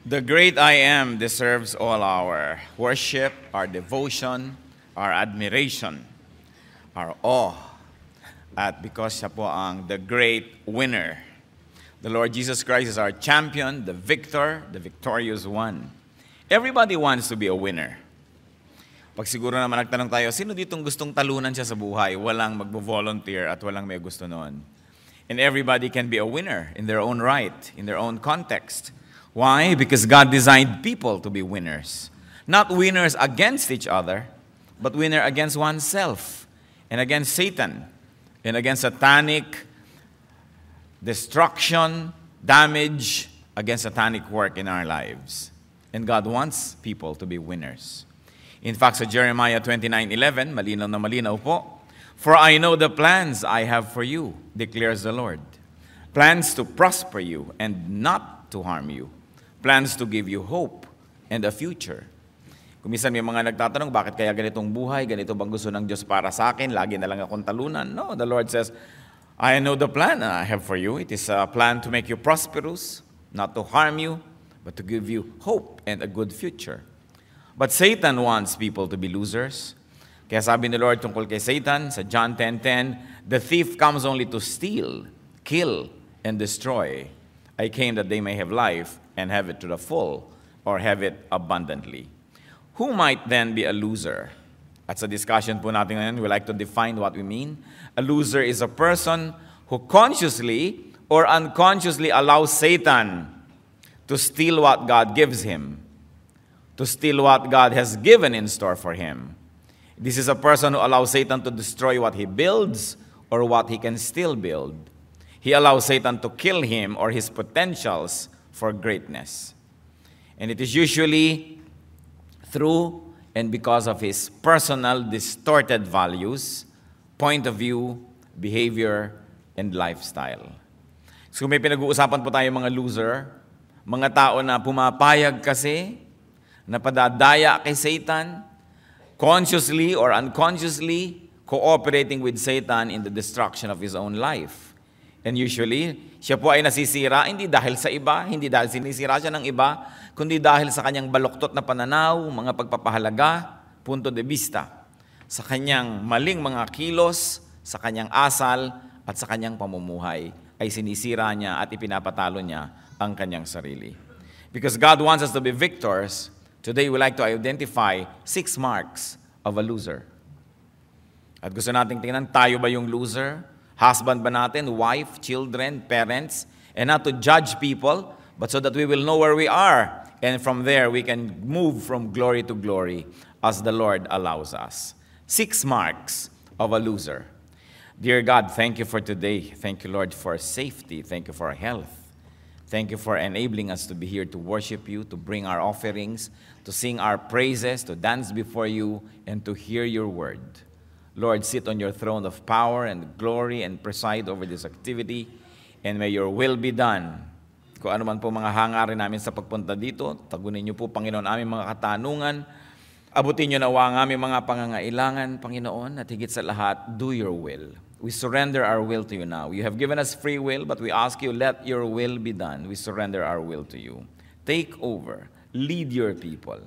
The great I am deserves all our worship, our devotion, our admiration, our awe. At because siya po ang the great winner. The Lord Jesus Christ is our champion, the victor, the victorious one. Everybody wants to be a winner. Pag siguro naman nagtanong tayo, sino ditong gustong talunan siya sa buhay? Walang magbo-volunteer at walang may gusto noon. And everybody can be a winner in their own right, in their own context. Why? Because God designed people to be winners. Not winners against each other, but winner against oneself and against Satan and against satanic destruction, damage, against satanic work in our lives. And God wants people to be winners. In fact, sa Jeremiah 29:11, malinaw na malinaw po, "For I know the plans I have for you, declares the Lord. Plans to prosper you and not to harm you. Plans to give you hope and a future." Kung minsan may mga nagtatanong, bakit kaya ganitong buhay? Ganito bang gusto ng Diyos para sa akin? Lagi na lang akong talunan. No, the Lord says, "I know the plan I have for you. It is a plan to make you prosperous, not to harm you, but to give you hope and a good future." But Satan wants people to be losers. Kaya sabi ni Lord tungkol kay Satan sa John 10:10, "The thief comes only to steal, kill, and destroy. I came that they may have life and have it to the full, or have it abundantly." Who might then be a loser? At sa discussion po natin ngayon, we like to define what we mean. A loser is a person who consciously or unconsciously allows Satan to steal what God gives him, to steal what God has given in store for him. This is a person who allows Satan to destroy what he builds or what he can still build. He allows Satan to kill him or his potentials for greatness. And it is usually through and because of his personal distorted values, point of view, behavior, and lifestyle. So may pinag-uusapan po tayo mga loser, mga tao na pumapayag kasi, na padadaya kay Satan, consciously or unconsciously cooperating with Satan in the destruction of his own life. And usually, siya po ay nasisira, hindi dahil sa iba, hindi dahil sinisira siya ng iba, kundi dahil sa kanyang baluktot na pananaw, mga pagpapahalaga, punto de vista, sa kanyang maling mga kilos, sa kanyang asal, at sa kanyang pamumuhay, ay sinisira niya at ipinapatalo niya ang kanyang sarili. Because God wants us to be victors, today we like to identify 6 marks of a loser. At gusto nating tingnan, tayo ba yung loser? Husband ba natin? Wife, children, parents? And not to judge people, but so that we will know where we are. And from there, we can move from glory to glory as the Lord allows us. 6 marks of a loser. Dear God, thank you for today. Thank you, Lord, for safety. Thank you for health. Thank you for enabling us to be here to worship you, to bring our offerings, to sing our praises, to dance before you, and to hear your word. Lord, sit on your throne of power and glory and preside over this activity, and may your will be done. Kung ano man po mga hangarin namin sa pagpunta dito, tagunin niyo po, Panginoon, aming mga katanungan. Abutin niyo nawa ang aming mga pangangailangan, Panginoon, at higit sa lahat, do your will. We surrender our will to you now. You have given us free will, but we ask you, let your will be done. We surrender our will to you. Take over. Lead your people.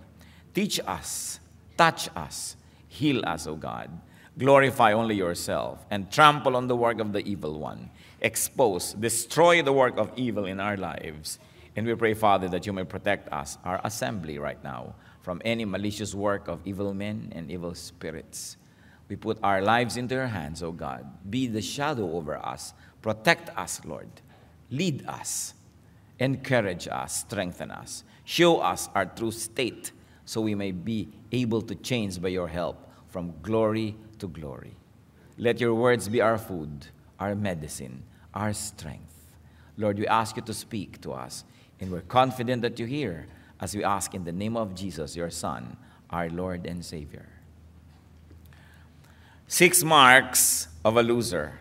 Teach us. Touch us. Heal us, O God. Glorify only yourself and trample on the work of the evil one. Expose, destroy the work of evil in our lives. And we pray, Father, that you may protect us, our assembly right now, from any malicious work of evil men and evil spirits. We put our lives into your hands, O God. Be the shadow over us. Protect us, Lord. Lead us. Encourage us. Strengthen us. Show us our true state so we may be able to change by your help from glory to glory. Let your words be our food, our medicine, our strength. Lord, we ask you to speak to us, and we're confident that you hear as we ask in the name of Jesus, your Son, our Lord and Savior. 6 marks of a loser.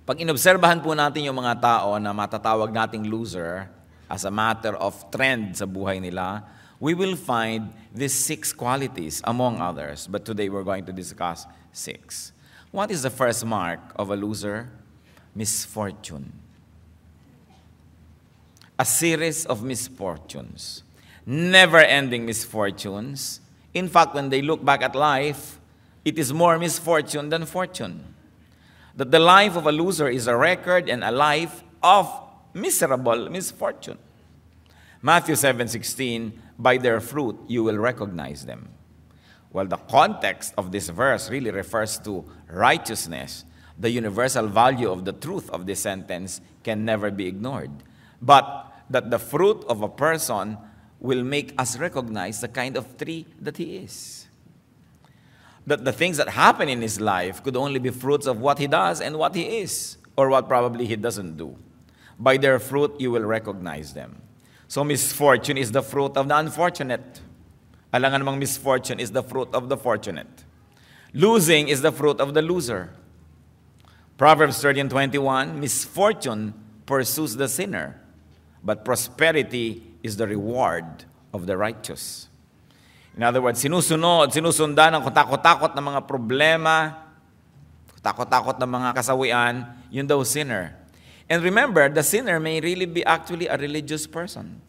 Pag inobserbahan po natin yung mga tao na matatawag nating loser as a matter of trend sa buhay nila, we will find these 6 qualities among others. But today we're going to discuss 6. What is the first mark of a loser? Misfortune. a series of misfortunes, never-ending misfortunes. In fact, when they look back at life, it is more misfortune than fortune. That the life of a loser is a record and a life of miserable misfortune. Matthew 7:16, by their fruit you will recognize them. Well, the context of this verse really refers to righteousness. The universal value of the truth of this sentence can never be ignored. But that the fruit of a person will make us recognize the kind of tree that he is. That the things that happen in his life could only be fruits of what he does and what he is, or what probably he doesn't do. By their fruit you will recognize them. So misfortune is the fruit of the unfortunate. Alangan namang misfortune is the fruit of the fortunate. Losing is the fruit of the loser. Proverbs 13:21, misfortune pursues the sinner, but prosperity is the reward of the righteous. In other words, sinusundan ng katakot-takot ng mga problema, katakot-takot ng mga kasawian, yun daw sinner. And remember, the sinner may really be actually a religious person.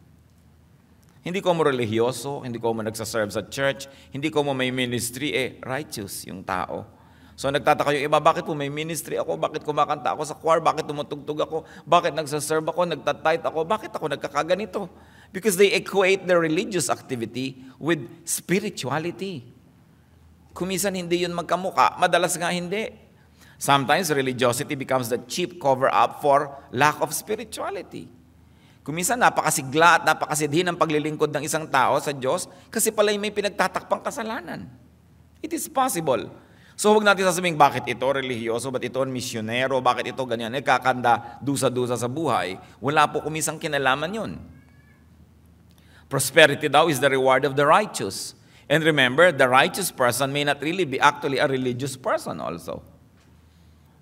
Hindi ko mo religyoso, hindi ko mo nagsaserve sa church, hindi ko mo may ministry, righteous yung tao. So nagtataka yung iba, bakit po may ministry ako, bakit kumakanta ako sa choir, bakit tumutugtog ako, bakit nagsaserve ako, nagtatithe ako, bakit ako nagkakaganito? Because they equate their religious activity with spirituality. Kumisan hindi yun magkamuka, madalas nga hindi. Sometimes religiosity becomes the cheap cover-up for lack of spirituality. Kumisan napakasigla at napakasidhi ng paglilingkod ng isang tao sa Diyos kasi pala'y may pinagtatakpang kasalanan. It is possible. So huwag natin sasabihin, bakit ito religyoso, bakit ito misyonero, bakit ito ganyan, nagkakanda, dusa-dusa sa buhay. Wala po kumisang kinalaman yun. Prosperity daw is the reward of the righteous. And remember, the righteous person may not really be actually a religious person also.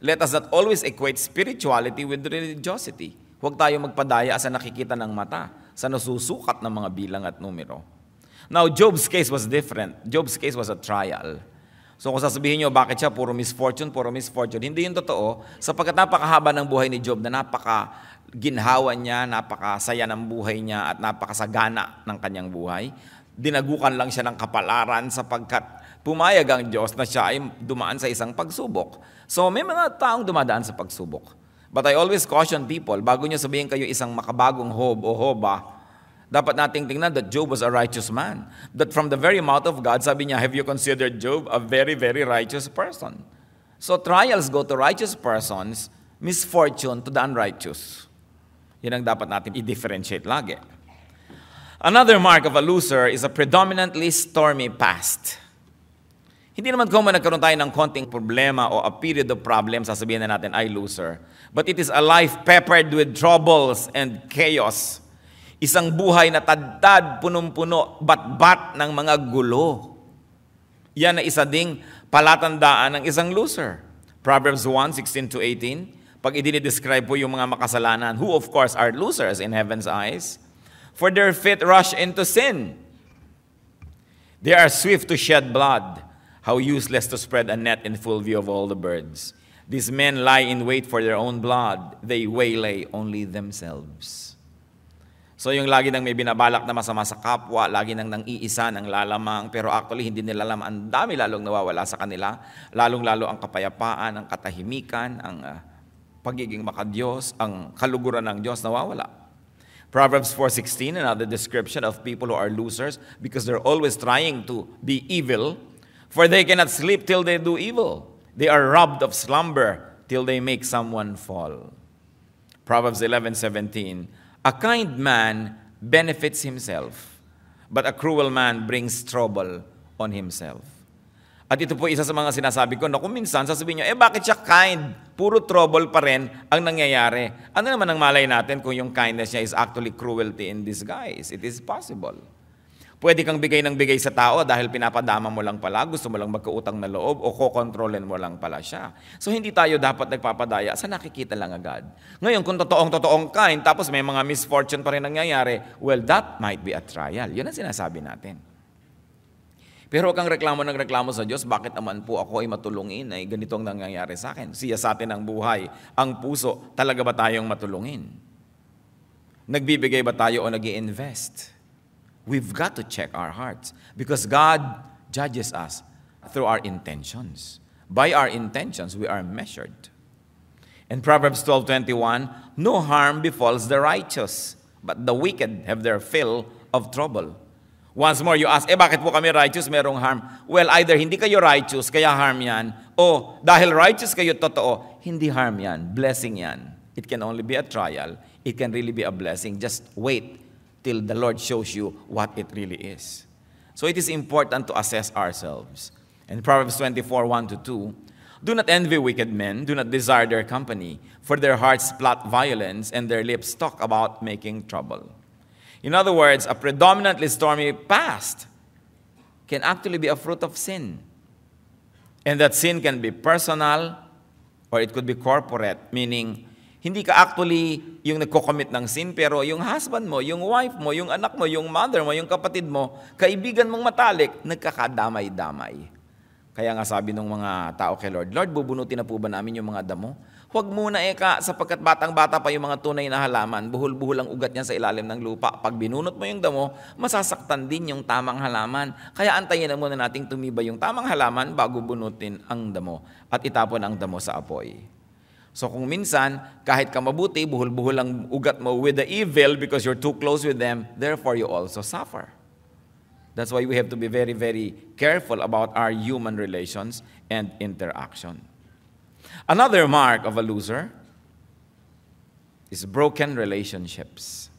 Let us not always equate spirituality with religiosity. Huwag tayo magpadaya sa nakikita ng mata, sa nasusukat ng mga bilang at numero. Now, Job's case was different. Job's case was a trial. So kung sasabihin nyo, bakit siya puro misfortune, hindi yun totoo, sapagkat napakahaba ng buhay ni Job na napakaginhawa niya, napakasaya ng buhay niya, at napakasagana ng kanyang buhay. Dinagukan lang siya ng kapalaran sapagkat pumayag ang Diyos na siya ay dumaan sa isang pagsubok. So may mga taong dumadaan sa pagsubok. But I always caution people, bago nyo sabihin kayo isang makabagong Hob o Hoba, dapat nating tingnan that Job was a righteous man. That from the very mouth of God, sabi niya, have you considered Job a very, very righteous person? So trials go to righteous persons, misfortune to the unrighteous. Yan ang dapat natin i-differentiate lagi. Another mark of a loser is a predominantly stormy past. Hindi naman kung nagkaroon tayo ng konting problema o a period of problems, sasabihin na natin, ay loser. But it is a life peppered with troubles and chaos. Isang buhay na tadtad, punong-puno, bat-bat ng mga gulo. Yan na isa ding palatandaan ng isang loser. Proverbs 1:16-18, pag i-describe po yung mga makasalanan, who of course are losers in heaven's eyes, for their feet rush into sin. They are swift to shed blood. How useless to spread a net in full view of all the birds. These men lie in wait for their own blood. They waylay only themselves. So yung lagi nang may binabalak na masama sa kapwa, lagi nang iisa ng lalamang, pero actually hindi nila alam, ang dami lalong nawawala sa kanila, lalong-lalo ang kapayapaan, ang katahimikan, ang pagiging makadiyos, ang kaluguran ng Diyos nawawala. Proverbs 4:16, another description of people who are losers because they're always trying to be evil, for they cannot sleep till they do evil. They are robbed of slumber till they make someone fall. Proverbs 11:17, a kind man benefits himself, but a cruel man brings trouble on himself. At ito po isa sa mga sinasabi ko na kung minsan sasabihin nyo, bakit siya kind? Puro trouble pa rin ang nangyayari. Ano naman ang malay natin kung yung kindness niya is actually cruelty in disguise? It is possible. Pwede kang bigay ng bigay sa tao dahil pinapadama mo lang pala, gusto mo lang magkautang na loob o kokontrolin mo lang pala siya. So hindi tayo dapat nagpapadaya sa nakikita lang agad. Ngayon, kung totoong kind, tapos may mga misfortune pa rin nangyayari, well, that might be a trial. Yun ang sinasabi natin. Pero huwag kang reklamo sa Diyos, bakit naman po ako ay matulungin, ay ganito ang nangyayari sa akin. Siya sa atin ang buhay, ang puso, talaga ba tayong matulungin? Nagbibigay ba tayo o nag-i-invest? We've got to check our hearts because God judges us through our intentions. By our intentions, we are measured. In Proverbs 12:21, no harm befalls the righteous, but the wicked have their fill of trouble. Once more, you ask, bakit po kami righteous, merong harm? Well, either hindi kayo righteous, kaya harm yan, o dahil righteous kayo totoo, hindi harm yan, blessing yan. It can only be a trial. It can really be a blessing. Just wait till the Lord shows you what it really is. So it is important to assess ourselves. In Proverbs 24:1-2, do not envy wicked men, do not desire their company, for their hearts plot violence and their lips talk about making trouble. In other words, a predominantly stormy past can actually be a fruit of sin. And that sin can be personal or it could be corporate, meaning hindi ka actually yung nagko-commit ng sin, pero yung husband mo, yung wife mo, yung anak mo, yung mother mo, yung kapatid mo, kaibigan mong matalik, nagkakadamay-damay. Kaya nga sabi ng mga tao kay Lord, Lord, bubunutin na po ba namin yung mga damo? Huwag muna sapagkat batang-bata pa yung mga tunay na halaman, buhol-buhol ang ugat niyan sa ilalim ng lupa. Pag binunot mo yung damo, masasaktan din yung tamang halaman. Kaya antayin na muna nating tumibay yung tamang halaman bago bunutin ang damo at itapon ang damo sa apoy. So kung minsan, kahit ka mabuti, buhol-buhol ang ugat mo with the evil because you're too close with them, therefore you also suffer. That's why we have to be very, very careful about our human relations and interaction. Another mark of a loser is broken relationships.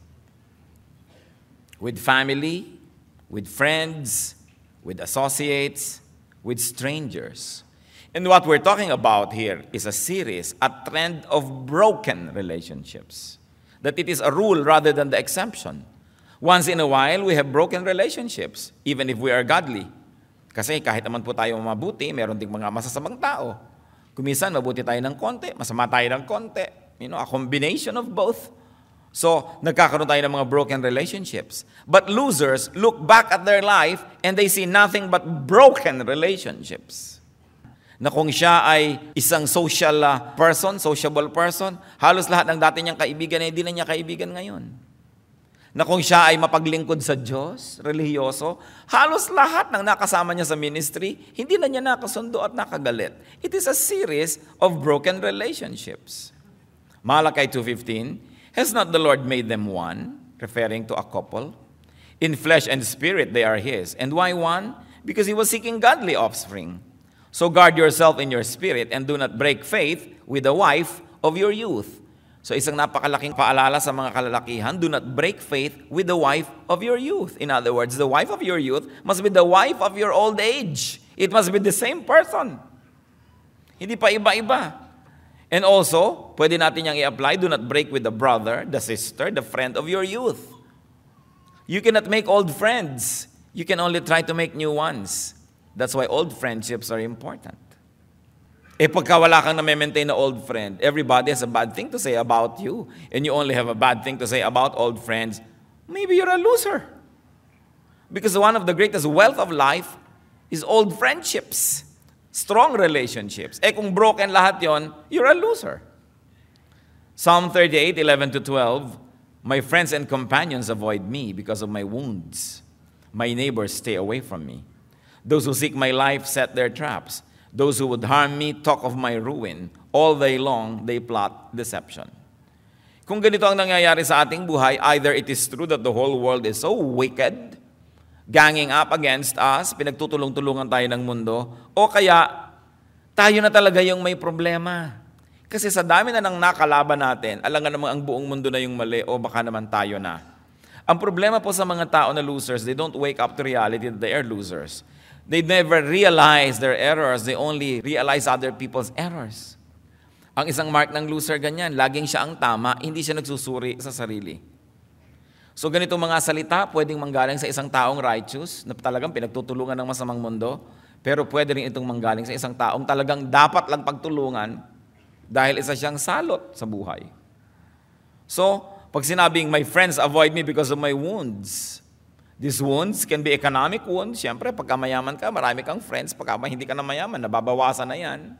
With family, with friends, with associates, with strangers. And what we're talking about here is a series, a trend of broken relationships. That it is a rule rather than the exception. Once in a while, we have broken relationships, even if we are godly. Kasi kahit naman po tayo mabuti, meron ding mga masasamang tao. Kuminsan, mabuti tayo ng konti, masama tayo ng konti. A combination of both. So, nagkakaroon tayo ng mga broken relationships. But losers look back at their life and they see nothing but broken relationships. Na kung siya ay isang social person, sociable person, halos lahat ng dati niyang kaibigan ay hindi na niya kaibigan ngayon. Na kung siya ay mapaglingkod sa Diyos, relihiyoso, halos lahat ng nakasama niya sa ministry, hindi na niya nakasundo at nakagalit. It is a series of broken relationships. Malachi 2:15, has not the Lord made them one, referring to a couple? In flesh and spirit they are His. And why one? Because He was seeking godly offspring. So guard yourself in your spirit and do not break faith with the wife of your youth. So isang napakalaking paalala sa mga kalalakihan, do not break faith with the wife of your youth. In other words, the wife of your youth must be the wife of your old age. It must be the same person. Hindi pa iba-iba. And also, pwede natin yang i-apply, do not break with the brother, the sister, the friend of your youth. You cannot make old friends. You can only try to make new ones. That's why old friendships are important. Pagka wala kang na-maintain na old friend, everybody has a bad thing to say about you, and you only have a bad thing to say about old friends, maybe you're a loser. Because one of the greatest wealth of life is old friendships, strong relationships. Kung broken lahat yon, you're a loser. Psalm 38:11-12, my friends and companions avoid me because of my wounds. My neighbors stay away from me. Those who seek my life set their traps. Those who would harm me talk of my ruin. All day long, they plot deception. Kung ganito ang nangyayari sa ating buhay, either it is true that the whole world is so wicked, ganging up against us, pinagtutulong-tulungan tayo ng mundo, o kaya tayo na talaga yung may problema. Kasi sa dami na nang nakalaban natin, alam nga namang ang buong mundo na yung mali, o baka naman tayo na. Ang problema po sa mga tao na losers, they don't wake up to reality that they are losers. They never realize their errors. They only realize other people's errors. Ang isang mark ng loser ganyan, laging siya ang tama, hindi siya nagsusuri sa sarili. So ganitong mga salita, pwedeng manggaling sa isang taong righteous, na talagang pinagtutulungan ng masamang mundo, pero pwede rin itong manggaling sa isang taong talagang dapat lang pagtulungan dahil isa siyang salot sa buhay. So, pag sinabing, my friends avoid me because of my wounds, these wounds can be economic wounds. Siyempre, pagka mayaman ka, marami kang friends. Pagka hindi ka na mayaman, nababawasan na yan.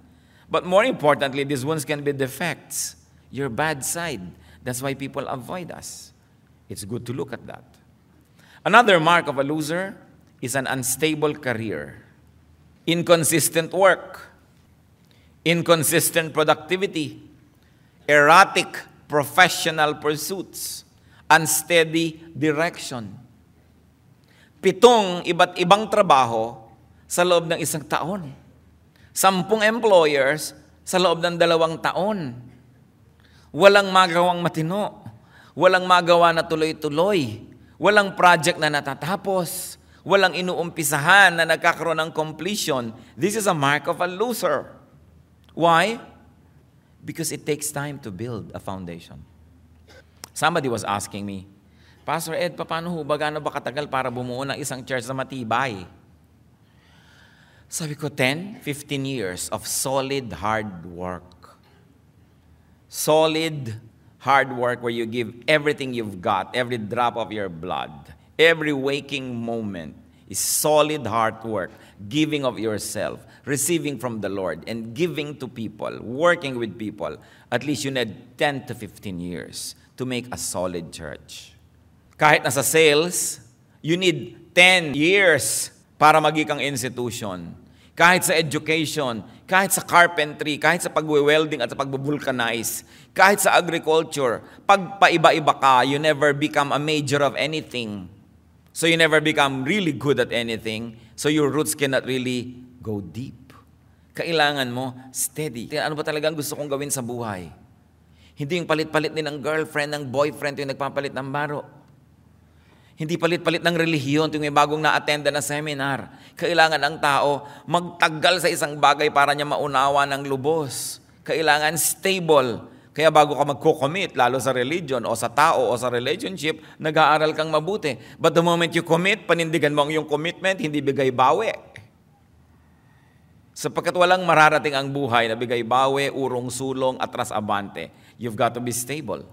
But more importantly, these wounds can be defects. Your bad side. That's why people avoid us. It's good to look at that. Another mark of a loser is an unstable career, inconsistent work, inconsistent productivity, erratic professional pursuits, unsteady direction. 7 iba't ibang trabaho sa loob ng 1 taon. 10 employers sa loob ng 2 taon. Walang magawang matino. Walang magawa na tuloy-tuloy. Walang project na natatapos. Walang inuumpisahan na nagkakaroon ng completion. This is a mark of a loser. Why? Because it takes time to build a foundation. Somebody was asking me, Pastor Ed, paano ho ba, gaano ba katagal para bumuo ng isang church na matibay? Sabi ko, 10, 15 years of solid hard work. Solid hard work where you give everything you've got, every drop of your blood, every waking moment is solid hard work, giving of yourself, receiving from the Lord, and giving to people, working with people. At least you need 10 to 15 years to make a solid church. Kahit nasa sales, you need 10 years para maging institution. Kahit sa education, kahit sa carpentry, kahit sa pag-welding at sa pag-vulcanize, kahit sa agriculture, pag paiba-iba ka, you never become a major of anything. So you never become really good at anything. So your roots cannot really go deep. Kailangan mo steady. Ano ba talagang gusto kong gawin sa buhay? Hindi yung palit-palit din ng girlfriend, ng boyfriend, yung nagpapalit ng baro. Hindi palit-palit ng relihiyon tuwing may bagong na-attenda na seminar. Kailangan ang tao magtagal sa isang bagay para niya maunawa ng lubos. Kailangan stable. Kaya bago ka magko-commit, lalo sa religion o sa tao o sa relationship, nag-aaral kang mabuti. But the moment you commit, panindigan mo ang iyong commitment, hindi bigay bawi. Sapagkat walang mararating ang buhay na bigay bawi, urong sulong, atras abante. You've got to be stable.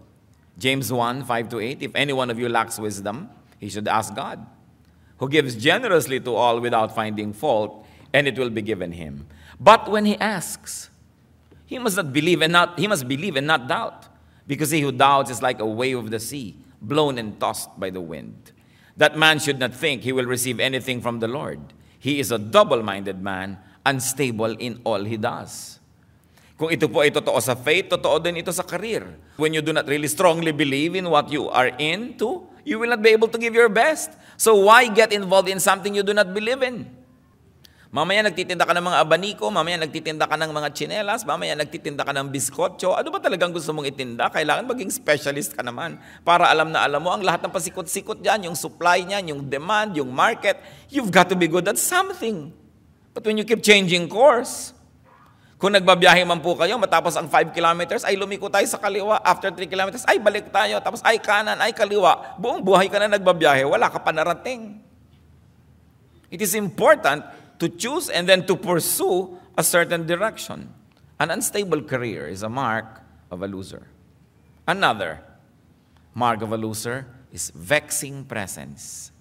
James 1, 5-8, if any one of you lacks wisdom, he should ask God, who gives generously to all without finding fault, and it will be given him. But when he asks, he must believe and not doubt, because he who doubts is like a wave of the sea, blown and tossed by the wind. That man should not think he will receive anything from the Lord. He is a double-minded man, unstable in all he does. Kung ito po ay totoo sa faith, totoo din ito sa career. When you do not really strongly believe in what you are into, you will not be able to give your best. So why get involved in something you do not believe in? Mamaya nagtitinda ka ng mga abaniko, mamaya nagtitinda ka ng mga tsinelas, mamaya nagtitinda ka ng biskotso. Ano ba talagang gusto mong itinda? Kailangan maging specialist ka naman para alam na alam mo ang lahat ng pasikot-sikot dyan, yung supply niyan, yung demand, yung market. You've got to be good at something. But when you keep changing course, kung nagbabiyahe man po kayo, matapos ang 5 kilometers, ay lumiko tayo sa kaliwa. After 3 kilometers, ay balik tayo. Tapos ay kanan, ay kaliwa. Buong buhay ka na nagbabiyahe, wala ka pa narating. It is important to choose and then to pursue a certain direction. An unstable career is a mark of a loser. Another mark of a loser is vexing presence.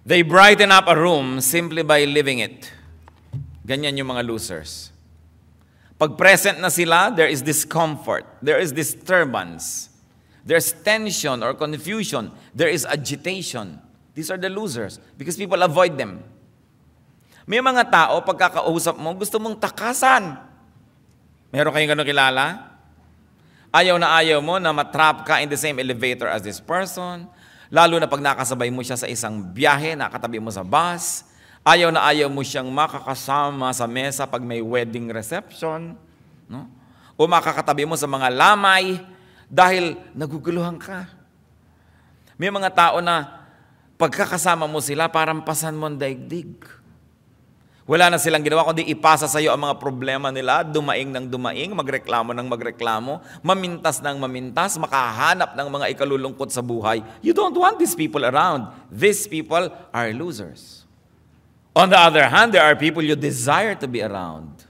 They brighten up a room simply by living it. Ganyan yung mga losers. Pag present na sila, there is discomfort, there is disturbance, there's tension or confusion, there is agitation. These are the losers because people avoid them. May mga tao, pagkakausap mo, gusto mong takasan. Meron kayong gano'ng kilala? Ayaw mo na matrap ka in the same elevator as this person, lalo na pag nakasabay mo siya sa isang biyahe, nakatabi mo sa bus. Ayaw mo siyang makakasama sa mesa pag may wedding reception, no? O makakatabi mo sa mga lamay dahil naguguluhan ka. May mga tao na pagkakasama mo sila, parang pasan mo ang daigdig. Wala na silang ginawa kundi ipasa sa iyo ang mga problema nila, dumaing ng dumaing, magreklamo ng magreklamo, mamintas ng mamintas, makahanap ng mga ikalulungkot sa buhay. You don't want these people around. These people are losers. On the other hand, there are people you desire to be around.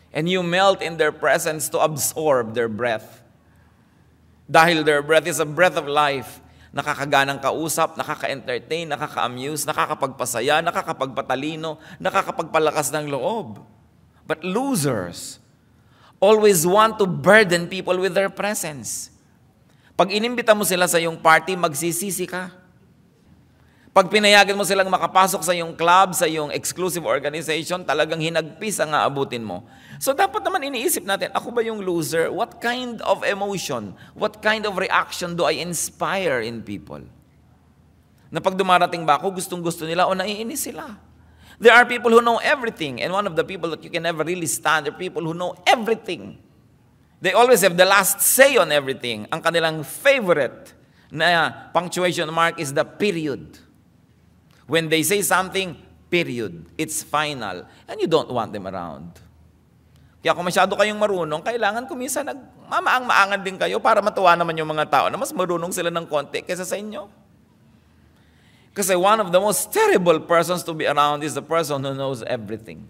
And you melt in their presence to absorb their breath. Dahil their breath is a breath of life. Nakakaganang kausap, nakaka-entertain, nakaka-amuse, nakakapagpasaya, nakakapagpatalino, nakakapagpalakas ng loob. But losers always want to burden people with their presence. Pag inimbita mo sila sa iyong party, magsisisi ka. Pag pinayagan mo silang makapasok sa iyong club, sa iyong exclusive organization, talagang hinagpis ang aabutin mo. So dapat naman iniisip natin, ako ba yung loser? What kind of emotion, what kind of reaction do I inspire in people? Na pag dumarating ba ako, gustong-gusto nila o naiinis sila? There are people who know everything, and one of the people that you can never really stand are people who know everything. They always have the last say on everything. Ang kanilang favorite na punctuation mark is the period. When they say something, period. It's final. And you don't want them around. Kaya kung masyado kayong marunong, kailangan kuminsan nagmamaang-maangan din kayo para matuwa naman yung mga tao na mas marunong sila ng konti kaysa sa inyo. Kasi one of the most terrible persons to be around is the person who knows everything.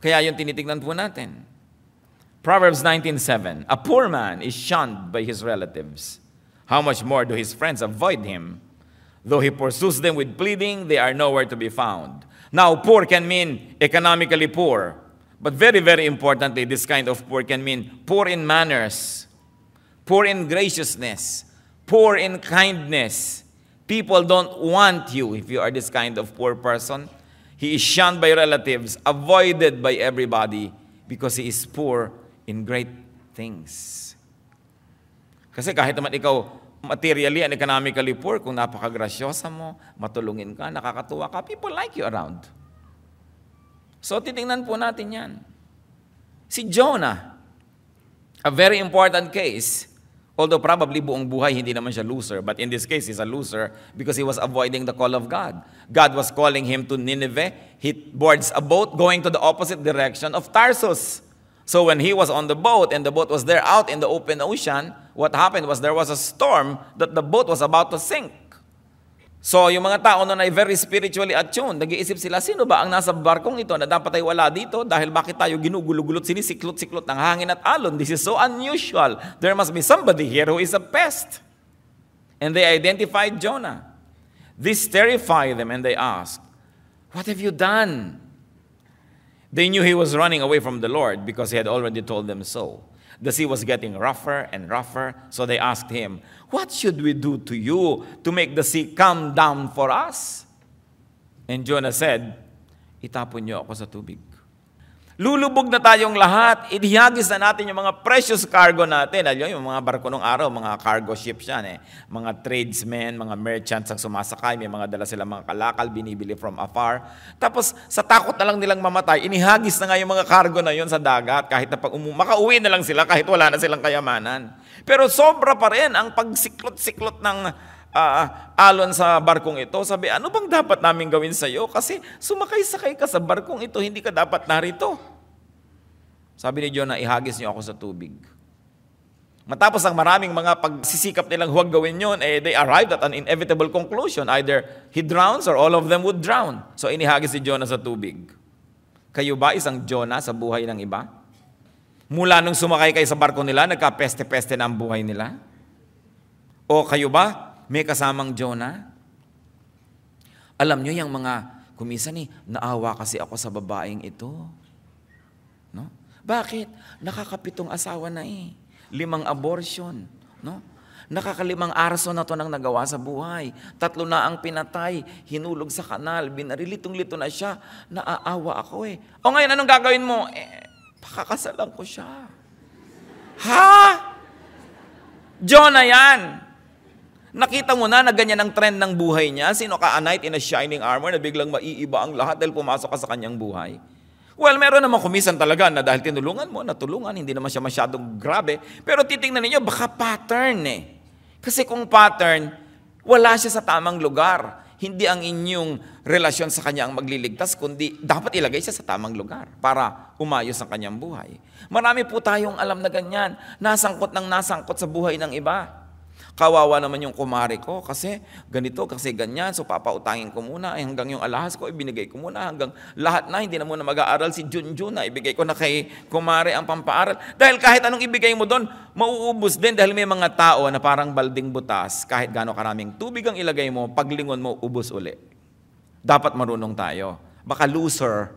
Kaya yung tinitignan po natin. Proverbs 19:7, a poor man is shunned by his relatives. How much more do his friends avoid him? Though he pursues them with pleading, they are nowhere to be found. Now, poor can mean economically poor. But very, very importantly, this kind of poor can mean poor in manners, poor in graciousness, poor in kindness. People don't want you if you are this kind of poor person. He is shunned by relatives, avoided by everybody because he is poor in great things. Kasi kahit naman ikaw materially and economically poor, kung napakagrasyosa mo, matulungin ka, nakakatuwa ka, people like you around. So titingnan po natin yan. Si Jonah, a very important case, although probably buong buhay hindi naman siya loser, but in this case he's a loser because he was avoiding the call of God. God was calling him to Nineveh. He boards a boat going to the opposite direction of Tarsus. So when he was on the boat and the boat was there out in the open ocean, what happened was there was a storm that the boat was about to sink. So yung mga tao noon ay very spiritually attuned. Nag-iisip sila, sino ba ang nasa barkong ito na dapat ay wala dito dahil bakit tayo ginugulugulot, sinisiklot-siklot ng hangin at alon? This is so unusual. There must be somebody here who is a pest. And they identified Jonah. This terrified them and they asked, what have you done? They knew he was running away from the Lord because he had already told them so. The sea was getting rougher and rougher, so they asked him, what should we do to you to make the sea come down for us? And Jonah said, itapon niyo ako sa tubig. Lulubog na tayong lahat. Ihagis na natin yung mga precious cargo natin. Alam yung mga barko nung araw, mga cargo ships yan eh. Mga tradesmen, mga merchants ang sumasakay. May mga dala silang mga kalakal, binibili from afar. Tapos sa takot na lang nilang mamatay, inihagis na nga yung mga cargo na yun sa dagat. Kahit na makauwi na lang sila kahit wala na silang kayamanan. Pero sobra pa rin ang pagsiklot-siklot ng alon sa barkong ito. Sabi, ano bang dapat namin gawin sa iyo? Kasi sumakay-sakay ka sa barkong ito, hindi ka dapat narito. Sabi ni Jonah, ihagis niyo ako sa tubig. Matapos ang maraming mga pagsisikap nilang huwag gawin yun, they arrived at an inevitable conclusion. Either he drowns or all of them would drown. So inihagis si Jonah sa tubig. Kayo ba isang Jonah sa buhay ng iba? Mula nung sumakay kayo sa barko nila, nagka-peste-peste na ang buhay nila? O kayo ba may kasamang Jonah? Alam nyo yung mga, kuminsan naawa kasi ako sa babaeng ito. No? Bakit? Nakakapitong asawa na 5 abortion. No? Nakakalimang arso na to nang nagawa sa buhay. 3 na ang pinatay, hinulog sa kanal, binarilitong-lito na siya, naaawa ako O ngayon, anong gagawin mo? Pakakasalan ko siya. Ha? Jonah yan! Nakita mo na ganyan ang trend ng buhay niya. Sino ka, a knight in a shining armor na biglang maiiba ang lahat dahil pumasok ka sa kanyang buhay? Well, meron naman kumisan talaga na dahil tinulungan mo, natulungan, hindi naman siya masyadong grabe. Pero titingnan ninyo, baka pattern Kasi kung pattern, wala siya sa tamang lugar. Hindi ang inyong relasyon sa kanya ang magliligtas, kundi dapat ilagay siya sa tamang lugar para umayos ang kanyang buhay. Marami po tayong alam na ganyan, nasangkot sa buhay ng iba. Kawawa naman yung kumari ko kasi ganito, kasi ganyan. So papautangin ko muna hanggang yung alahas ko, ibinigay ko muna hanggang lahat na, hindi na muna mag-aaral si Junjun na ibigay ko na kay kumari ang pampaaral. Dahil kahit anong ibigay mo doon, mauubos din dahil may mga tao na parang balding butas. Kahit gaano karaming tubig ang ilagay mo, paglingon mo, ubos uli. Dapat marunong tayo. Baka loser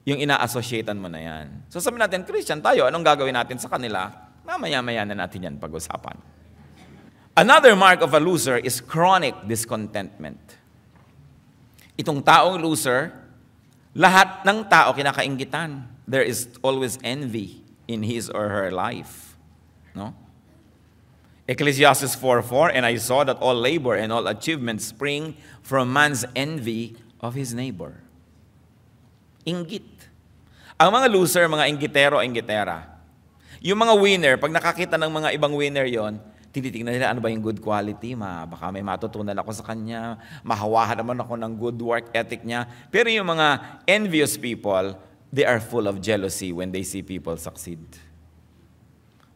yung ina-associatean mo na yan. So sabi natin, Christian tayo, anong gagawin natin sa kanila? Mamaya-maya na natin yan pag-usapan. Another mark of a loser is chronic discontentment. Itong taong loser, lahat ng tao kinakainggitan. There is always envy in his or her life. No? Ecclesiastes 4:4, and I saw that all labor and all achievement spring from man's envy of his neighbor. Inggit. Ang mga loser, mga inggitero, inggitera. Yung mga winner, pag nakakita ng mga ibang winner yon, tinitingnan nila ano ba yung good quality, baka may matutunan ako sa kanya, mahawahan naman ako ng good work ethic niya. Pero yung mga envious people, they are full of jealousy when they see people succeed.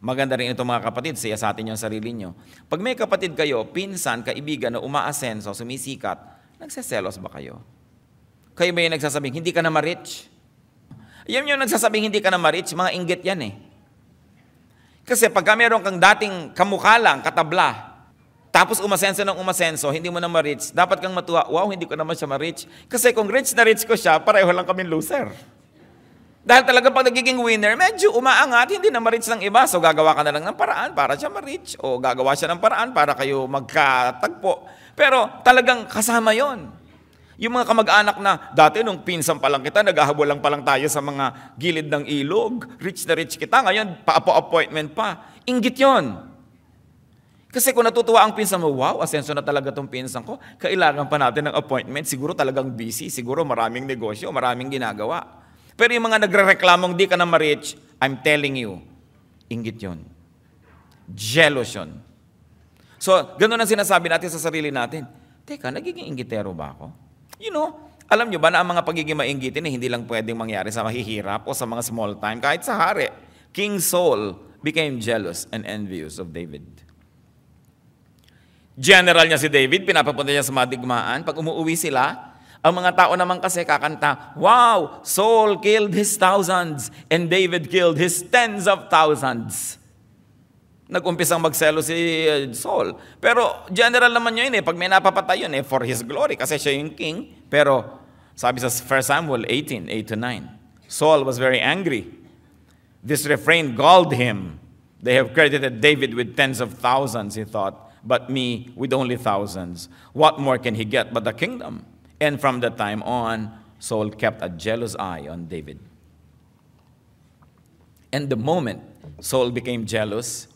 Maganda rin ito mga kapatid, siyasatin niyo ang sarili niyo. Pag may kapatid kayo, pinsan, kaibigan na umaasenso, sumisikat, nagseselos ba kayo? Kayo ba yung nagsasabing, hindi ka na ma-rich? Yan yung nagsasabing, hindi ka na ma-rich, mga inggit yan eh. Kasi pagka meron kang dating kamukha lang, katabla, tapos umasenso ng umasenso, hindi mo na ma-rich, dapat kang matuwa, wow, hindi ko naman siya ma-rich. Kasi kung rich na rich ko siya, pareho lang kami loser. Dahil talaga pag nagiging winner, medyo umaangat, hindi na ma-reach ng iba. So gagawa ka na lang ng paraan para siya ma-reach. O gagawa siya ng paraan para kayo magkatagpo. Pero talagang kasama yon. Yung mga kamag-anak na, dati nung pinsan pa lang kita, naghahabol lang pa lang tayo sa mga gilid ng ilog. Rich na rich kita. Ngayon, pa-appointment pa. Inggit yon. Kasi kung natutuwa ang pinsan mo, wow, asenso na talaga tong pinsan ko. Kailangan pa natin ng appointment. Siguro talagang busy. Siguro maraming negosyo, maraming ginagawa. Pero yung mga nagre-reklamong di ka na ma-rich, I'm telling you, inggit yun. Jealous yun. So, ganun ang sinasabi natin sa sarili natin. Teka, nagiging inggitero ba ako? You know, alam nyo ba na ang mga pagiging mainggitin hindi lang pwedeng mangyari sa mahihirap o sa mga small time, kahit sa hari. King Saul became jealous and envious of David. General niya si David, pinapapunta niya sa madigmaan. Pag umuwi sila, ang mga tao naman kasi kakanta, wow, Saul killed his thousands and David killed his tens of thousands. Nag-umpisang magselo si Saul. Pero general naman yun pag may napapatay yun for his glory kasi siya yung king. Pero sabi sa 1 Samuel 18:8-9, Saul was very angry. This refrain galled him. They have credited David with tens of thousands, he thought, but me with only thousands. What more can he get but the kingdom? And from that time on, Saul kept a jealous eye on David. And the moment Saul became jealous,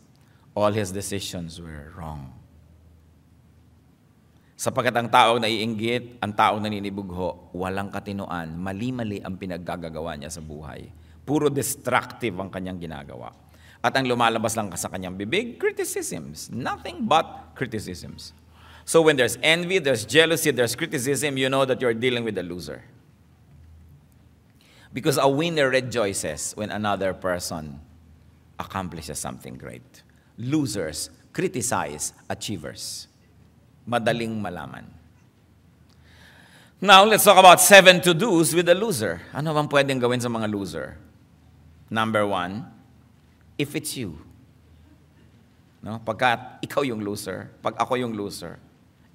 all his decisions were wrong. Sapagkat ang taong naiinggit, ang taong naninibugho, walang katinoan, mali-mali ang pinaggagawa niya sa buhay. Puro destructive ang kanyang ginagawa. At ang lumalabas lang sa kanyang bibig, criticisms. Nothing but criticisms. So when there's envy, there's jealousy, there's criticism, you know that you're dealing with a loser. Because a winner rejoices when another person accomplishes something great. Losers criticize achievers. Madaling malaman. Now, let's talk about 7 to-dos with a loser. Ano bang pwedeng gawin sa mga loser? Number 1, if it's you. No? Pagka ikaw yung loser, pag ako yung loser,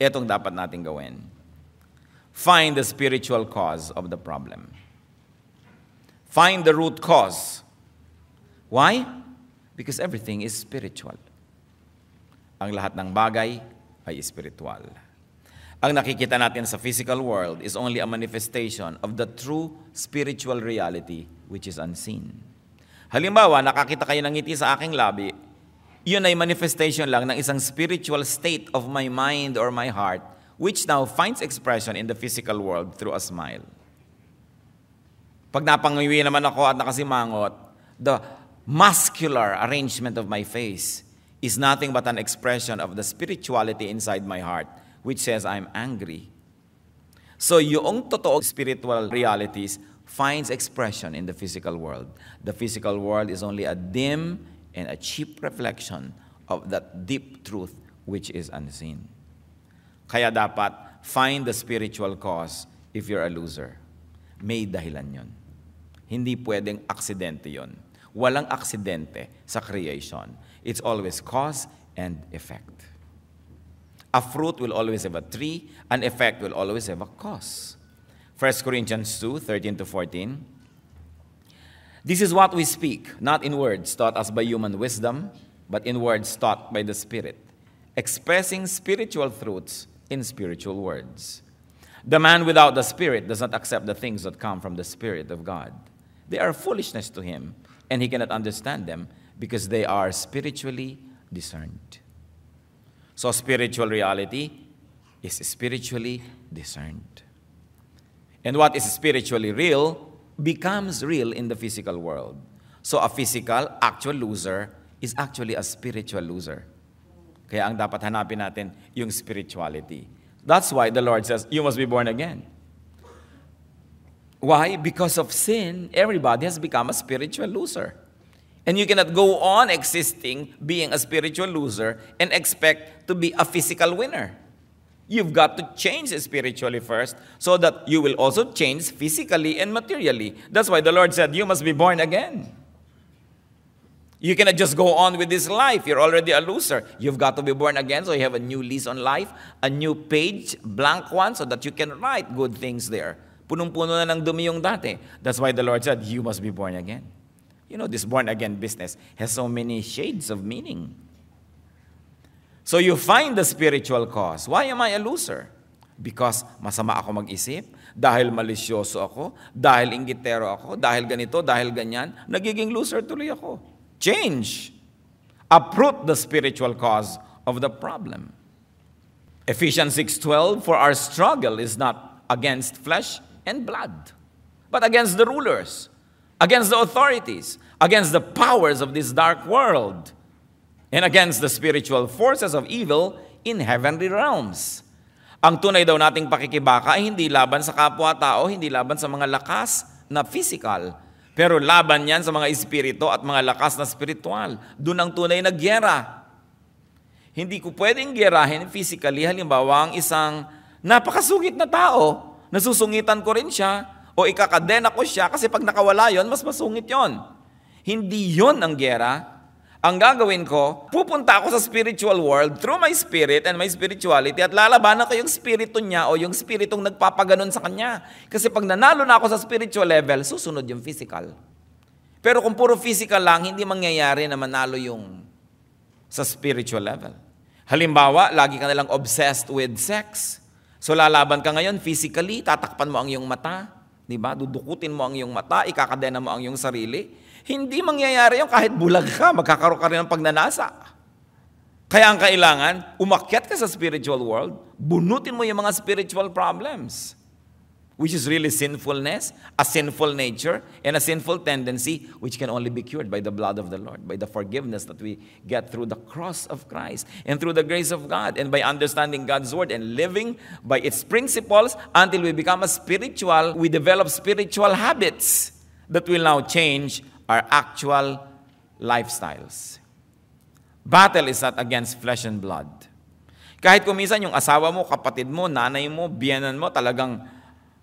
etong dapat natin gawin. Find the spiritual cause of the problem. Find the root cause. Why? Because everything is spiritual. Ang lahat ng bagay ay spiritual. Ang nakikita natin sa physical world is only a manifestation of the true spiritual reality which is unseen. Halimbawa, nakakita kayo ng ngiti sa aking labi, yun ay manifestation lang ng isang spiritual state of my mind or my heart which now finds expression in the physical world through a smile. Pag napangiwi naman ako at nakasimangot, the muscular arrangement of my face is nothing but an expression of the spirituality inside my heart which says I'm angry. So yung totoo spiritual realities finds expression in the physical world. The physical world is only a dim and a cheap reflection of that deep truth which is unseen. Kaya dapat find the spiritual cause if you're a loser. May dahilan yun. Hindi pwedeng aksidente yun. Walang aksidente sa creation. It's always cause and effect. A fruit will always have a tree. An effect will always have a cause. 1 Corinthians 2:13-14. This is what we speak, not in words taught us by human wisdom, but in words taught by the Spirit, expressing spiritual truths in spiritual words. The man without the Spirit does not accept the things that come from the Spirit of God. They are foolishness to him, and he cannot understand them because they are spiritually discerned. So spiritual reality is spiritually discerned. And what is spiritually real becomes real in the physical world. So a physical, actual loser is actually a spiritual loser. Kaya ang dapat hanapin natin yung spirituality. That's why the Lord says, you must be born again. Why? Because of sin, everybody has become a spiritual loser. And you cannot go on existing, being a spiritual loser, and expect to be a physical winner. You've got to change spiritually first so that you will also change physically and materially. That's why the Lord said, you must be born again. You cannot just go on with this life. You're already a loser. You've got to be born again so you have a new lease on life, a new page, blank one, so that you can write good things there. Punong-puno na ng dumi yung dati. That's why the Lord said, you must be born again. You know, this born again business has so many shades of meaning. So you find the spiritual cause. Why am I a loser? Because masama ako mag-isip, dahil malisyoso ako, dahil inggitero ako, dahil ganito, dahil ganyan, nagiging loser tuloy ako. Change. Uproot the spiritual cause of the problem. Ephesians 6:12, for our struggle is not against flesh and blood, but against the rulers, against the authorities, against the powers of this dark world, and against the spiritual forces of evil in heavenly realms. Ang tunay daw nating pakikibaka ay hindi laban sa kapwa-tao, hindi laban sa mga lakas na physical, pero laban yan sa mga espiritu at mga lakas na spiritual. Doon ang tunay na gyera. Hindi ko pwedeng gyerahin physically, halimbawa ang isang napakasungit na tao, nasusungitan ko rin siya, o ikakadena ko siya kasi pag nakawala yon, mas masungit yon. Hindi yon ang gyera. Ang gagawin ko, pupunta ako sa spiritual world through my spirit and my spirituality at lalabanan ko yung spirito niya o yung spiritong nagpapaganon sa kanya. Kasi pag nanalo na ako sa spiritual level, susunod yung physical. Pero kung puro physical lang, hindi mangyayari na manalo yung sa spiritual level. Halimbawa, lagi ka nalang obsessed with sex. So lalaban ka ngayon physically, tatakpan mo ang iyong mata, di ba? Dudukutin mo ang iyong mata, ikakadena mo ang iyong sarili. Hindi mangyayari yung kahit bulag ka, magkakaroon ka rin ng pagnanasa. Kaya ang kailangan, umakyat ka sa spiritual world, bunutin mo yung mga spiritual problems, which is really sinfulness, a sinful nature, and a sinful tendency, which can only be cured by the blood of the Lord, by the forgiveness that we get through the cross of Christ, and through the grace of God, and by understanding God's word, and living by its principles, until we become a spiritual, we develop spiritual habits that will now change our actual lifestyles. Battle is not against flesh and blood. Kahit kung minsan yung asawa mo, kapatid mo, nanay mo, biyenan mo, talagang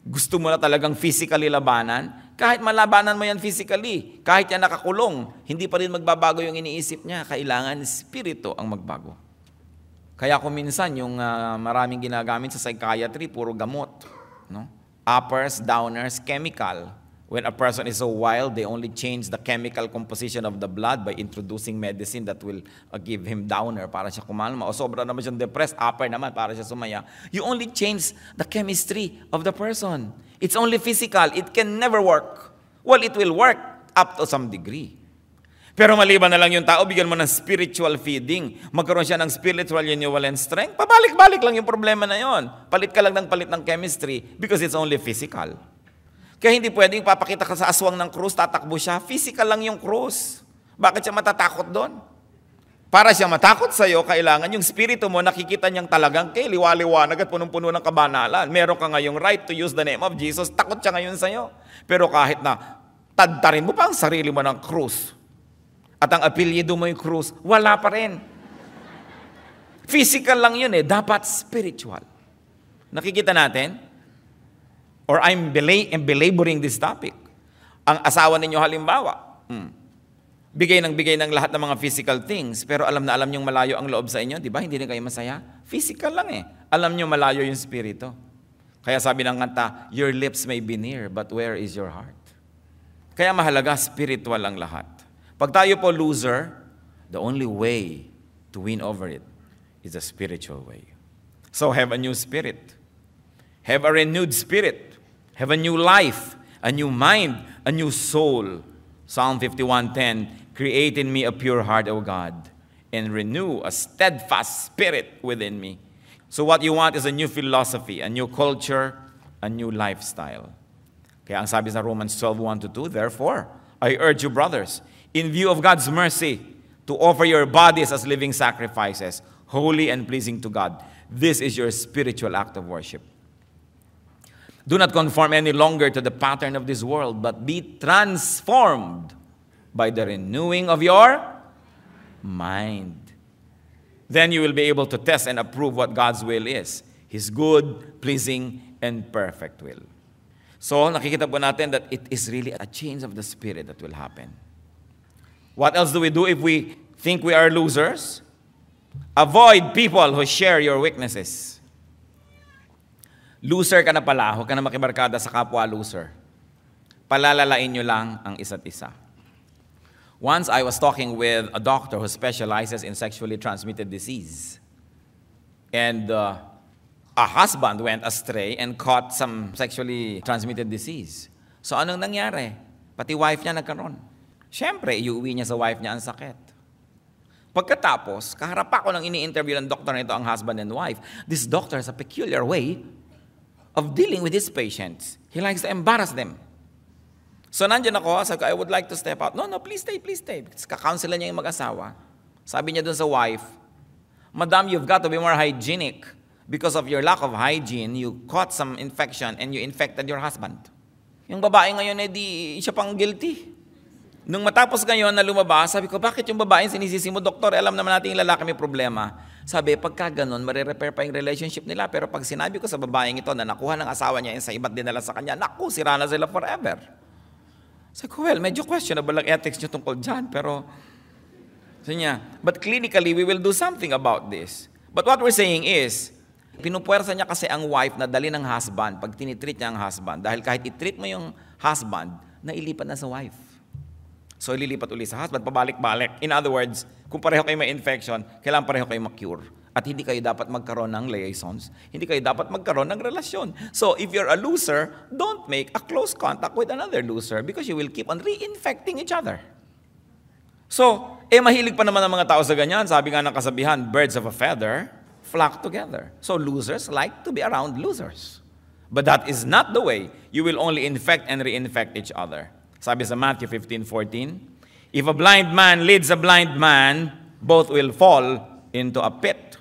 gusto mo na talagang physically labanan, kahit malabanan mo yan physically, kahit yan nakakulong, hindi pa rin magbabago yung iniisip niya. Kailangan spirito ang magbago. Kaya kung minsan yung maraming ginagamit sa psychiatry, puro gamot. No? Uppers, downers, chemical. When a person is so wild, they only change the chemical composition of the blood by introducing medicine that will give him downer para siya kumalma. O sobra naman siyang depressed, upper naman para siya sumaya. You only change the chemistry of the person. It's only physical. It can never work. Well, it will work up to some degree. Pero maliban na lang yung tao, bigyan mo ng spiritual feeding. Magkaroon siya ng spiritual renewal and strength. Pabalik-balik lang yung problema na yon. Palit ka lang ng palit ng chemistry because it's only physical. Kaya hindi pwedeng papakita ka sa aswang ng krus, tatakbo siya. Physical lang yung krus. Bakit siya matatakot doon? Para siya matakot sa'yo, kailangan yung spirito mo nakikita niyang talagang liwa-liwanag at punong-puno ng kabanalan. Meron ka ngayong right to use the name of Jesus, takot siya ngayon sa'yo. Pero kahit na tadtarin mo pa ang sarili mo ng krus at ang apelyido mo yung krus, wala pa rin. Physical lang yun dapat spiritual. Nakikita natin? Or I'm belaboring this topic. Ang asawa ninyo halimbawa, bigay ng lahat ng mga physical things, pero alam na alam niyong malayo ang loob sa inyo, di ba? Hindi rin kayo masaya. Physical lang Alam niyo malayo yung spirito. Kaya sabi ng kanta, your lips may be near, but where is your heart? Kaya mahalaga, spiritual ang lahat. Pag tayo po loser, the only way to win over it is a spiritual way. So have a new spirit. Have a renewed spirit. Have a new life, a new mind, a new soul. Psalm 51:10, create in me a pure heart, O God, and renew a steadfast spirit within me. So what you want is a new philosophy, a new culture, a new lifestyle. Kaya ang sabi sa Romans 12:1-2, therefore, I urge you, brothers, in view of God's mercy, to offer your bodies as living sacrifices, holy and pleasing to God. This is your spiritual act of worship. Do not conform any longer to the pattern of this world, but be transformed by the renewing of your mind. Then you will be able to test and approve what God's will is, His good, pleasing, and perfect will. So, nakikita po natin that it is really a change of the spirit that will happen. What else do we do if we think we are losers? Avoid people who share your weaknesses. Loser ka na pala, huwag ka na makibarkada sa kapwa loser. Palalalain nyo lang ang isa't isa. Once I was talking with a doctor who specializes in sexually transmitted disease. And a husband went astray and caught some sexually transmitted disease. So anong nangyari? Pati wife niya nagkaroon. Siyempre, iuwi niya sa wife niya ang sakit. Pagkatapos, kaharap ako nang ini-interview ng doktor nito ang husband and wife. This doctor has a peculiar way of dealing with his patients. He likes to embarrass them. So nandiyan ako, sabi ko, I would like to step out. No, please stay, please stay. Kakaunselan niya yung mag-asawa. Sabi niya dun sa wife, Madam, you've got to be more hygienic. Because of your lack of hygiene, you caught some infection and you infected your husband. Yung babae ngayon, siya pang guilty. Nung matapos ngayon na lumabas, sabi ko, bakit yung babaeng sinisisi mo, doktor? Alam naman natin yung lalaki may problema. Sabi, pagka ganun, marirepair pa yung relationship nila. Pero pag sinabi ko sa babaeng ito na nakuha ng asawa niya yung sa iba't dinala sa kanya, naku, sira na sila forever. Sabi ko, well, medyo questionable ang ethics nyo tungkol dyan. Pero, sabi niya, but clinically, we will do something about this. But what we're saying is, pinupuwersa niya kasi ang wife na dali ng husband pag tinitreat niya ang husband. Dahil kahit itreat mo yung husband, nailipat na sa wife. So, ililipat ulit sa husband, pabalik-balik. In other words, kung pareho kayo may infection, kailangan pareho kayo ma-cure. At hindi kayo dapat magkaroon ng liaisons. Hindi kayo dapat magkaroon ng relasyon. So, if you're a loser, don't make a close contact with another loser because you will keep on reinfecting each other. So, mahilig pa naman ang mga tao sa ganyan. Sabi nga ng kasabihan, birds of a feather flock together. So, losers like to be around losers. But that is not the way. You will only infect and reinfect each other. Sabi sa Matthew 15:14, if a blind man leads a blind man, both will fall into a pit.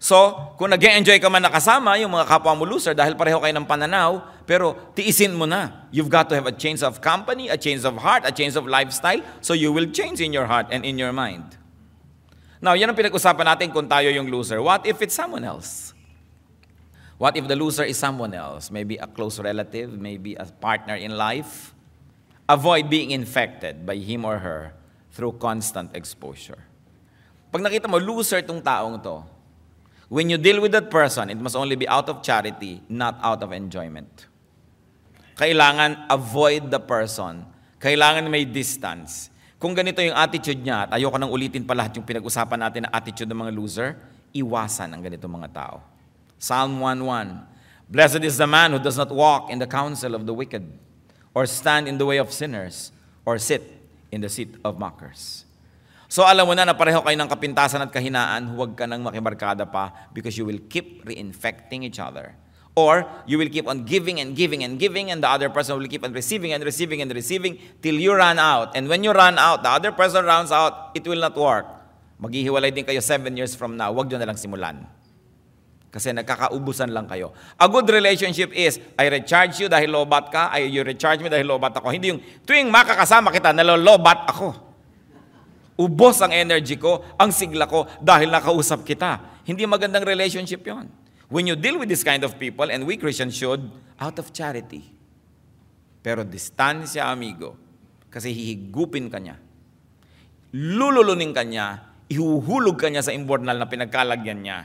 So, kung nag-enjoy ka man nakasama, yung mga kapwa mo loser, dahil pareho kayo ng pananaw, pero tiisin mo na. You've got to have a change of company, a change of heart, a change of lifestyle, so you will change in your heart and in your mind. Now, yan ang pinag-usapan natin kung tayo yung loser. What if it's someone else? What if the loser is someone else? Maybe a close relative, maybe a partner in life. Avoid being infected by him or her through constant exposure. Pag nakita mo, loser itong taong to, when you deal with that person, it must only be out of charity, not out of enjoyment. Kailangan avoid the person. Kailangan may distance. Kung ganito yung attitude niya, at ayoko nang ulitin pa lahat yung pinag-usapan natin na attitude ng mga loser, iwasan ang ganitong mga tao. Psalm 1:1, blessed is the man who does not walk in the counsel of the wicked, or stand in the way of sinners, or sit in the seat of mockers. So alam mo na pareho kayo ng kapintasan at kahinaan, huwag ka nang makibarkada pa because you will keep reinfecting each other. Or you will keep on giving and giving and giving, and the other person will keep on receiving and receiving and receiving till you run out. And when you run out, the other person runs out, it will not work. Maghihiwalay din kayo 7 years from now, huwag nyo na lang simulan. Kasi nagkakaubusan lang kayo. A good relationship is, I recharge you dahil lobat ka, you recharge me dahil lobat ako. Hindi yung, tuwing makakasama kita, nalolobat ako. Ubos ang energy ko, ang sigla ko, dahil nakausap kita. Hindi magandang relationship yon. When you deal with this kind of people, and we Christians should, out of charity. Pero distansya, amigo. Kasi hihigupin ka niya. Lululunin ka niya, ihuhulog ka niya sa imburnal na pinagkalagyan niya.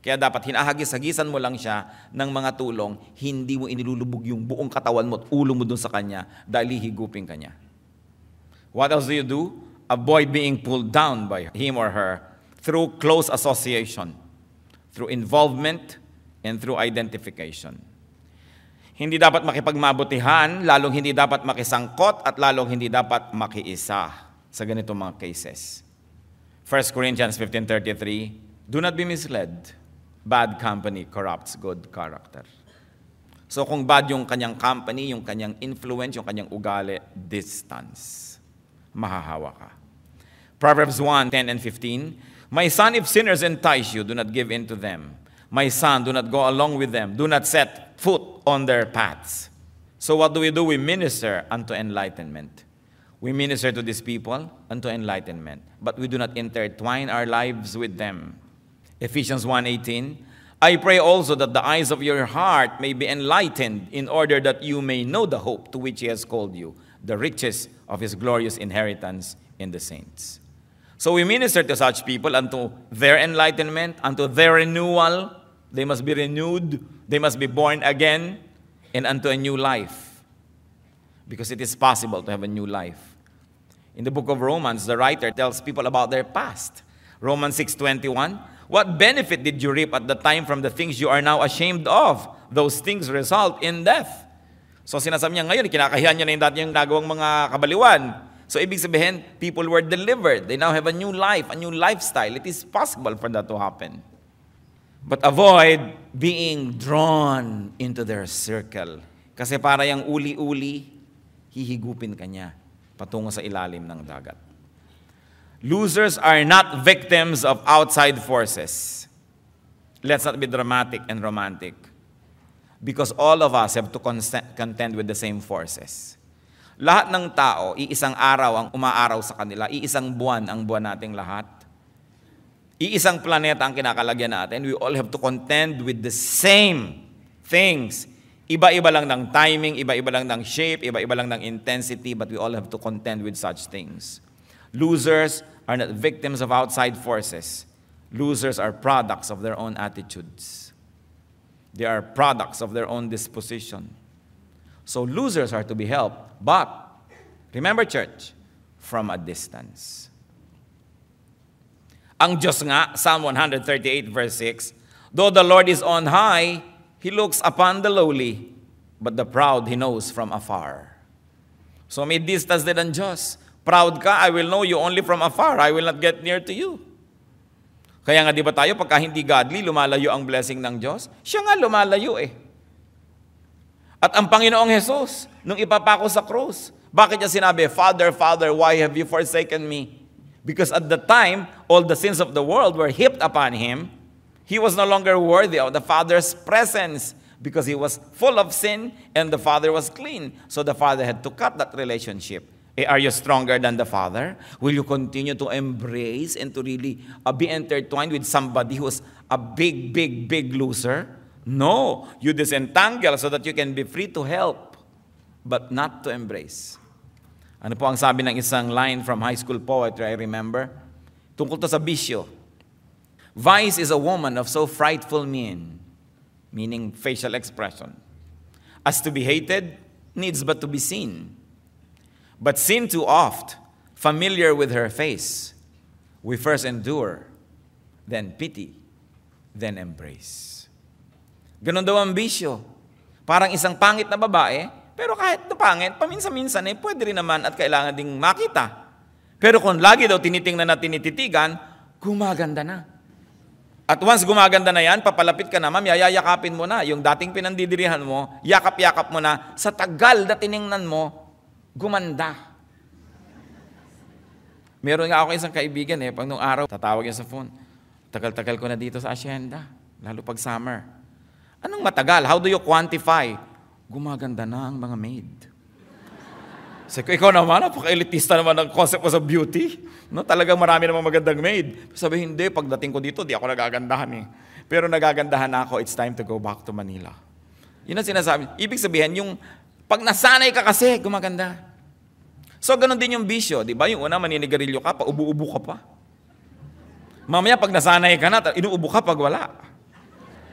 Kaya dapat hinahagis-hagisan mo lang siya ng mga tulong, hindi mo inilulubog yung buong katawan mo at ulo mo dun sa kanya dahil hihigupin ka niya. What else do you do? Avoid being pulled down by him or her through close association, through involvement, and through identification. Hindi dapat makipagmabutihan, lalong hindi dapat makisangkot, at lalong hindi dapat makiisa sa ganitong mga cases. 1 Corinthians 15:33, do not be misled. Bad company corrupts good character. So kung bad yung kanyang company, yung kanyang influence, yung kanyang ugali, distance. Mahahawa ka. Proverbs 1:10 and 15, my son, if sinners entice you, do not give in to them. My son, do not go along with them. Do not set foot on their paths. So what do? We minister unto enlightenment. We minister to these people unto enlightenment, but we do not intertwine our lives with them. Ephesians 1:18, I pray also that the eyes of your heart may be enlightened, in order that you may know the hope to which He has called you, the riches of His glorious inheritance in the saints. So we minister to such people unto their enlightenment, unto their renewal. They must be renewed, they must be born again, and unto a new life. Because it is possible to have a new life. In the book of Romans, the writer tells people about their past. Romans 6:21, what benefit did you reap at the time from the things you are now ashamed of? Those things result in death. So sinasabi niya ngayon, kinakahiyan niya na yung dati yung nagawang mga kabaliwan. So ibig sabihin, people were delivered. They now have a new life, a new lifestyle. It is possible for that to happen. But avoid being drawn into their circle. Kasi para yung uli-uli, hihigupin ka niya patungo sa ilalim ng dagat. Losers are not victims of outside forces. Let's not be dramatic and romantic. Because all of us have to contend with the same forces. Lahat ng tao, iisang araw ang umaaraw sa kanila, iisang buwan ang buwan nating lahat. Iisang planeta ang kinakalagyan natin. We all have to contend with the same things. Iba-iba lang ng timing, iba-iba lang ng shape, iba-iba lang ng intensity, but we all have to contend with such things. Losers are not victims of outside forces. Losers are products of their own attitudes. They are products of their own disposition. So losers are to be helped, but remember, church, from a distance. Ang Diyos nga, Psalm 138 verse 6, though the Lord is on high, He looks upon the lowly, but the proud He knows from afar. So may distance din ang Diyos. Proud ka, I will know you only from afar. I will not get near to you. Kaya nga di ba tayo, pagka hindi godly, lumalayo ang blessing ng Diyos? Siya nga lumalayo eh. At ang Panginoong Jesus, nung ipapako sa krus, bakit niya sinabi, Father, Father, why have you forsaken me? Because at the time, all the sins of the world were heaped upon Him. He was no longer worthy of the Father's presence because He was full of sin and the Father was clean. So the Father had to cut that relationship. Are you stronger than the Father? Will you continue to embrace and to really be intertwined with somebody who is a big, big, big loser? No. You disentangle so that you can be free to help, but not to embrace. Ano po ang sabi ng isang line from high school poetry, I remember? Tungkol to sa bisyo. Vice is a woman of so frightful mien, meaning facial expression, as to be hated needs but to be seen. But sin too oft, familiar with her face, we first endure, then pity, then embrace. Ganon daw ang bisyo. Parang isang pangit na babae, pero kahit na pangit, paminsan-minsan pwede rin naman at kailangan ding makita. Pero kung lagi daw tinitingnan at tinititigan, gumaganda na. At once gumaganda na yan, papalapit ka naman, yayakapin mo na. Yung dating pinandidirihan mo, yakap-yakap mo na, sa tagal na tiningnan mo, gumanda. Meron nga ako isang kaibigan pag nung araw, tatawag niya sa phone, tagal-tagal ko na dito sa asyenda, lalo pag summer. Anong matagal? How do you quantify? Gumaganda na ang mga maid. Sabi ko, ikaw naman, napaka-elitista naman ang concept mo sa beauty. No? Talagang marami namang magandang maid. Sabi, hindi, pagdating ko dito, di ako nagagandahan Pero nagagandahan ako, it's time to go back to Manila. Yun ang sinasabi. Ibig sabihin, yung pag nasanay ka kasi, gumaganda. So, ganun din yung bisyo, di ba? Yung una, maninigarilyo ka pa, ubu-ubo ka pa. Mamaya, pag nasanay ka na, inuubo ka pag wala.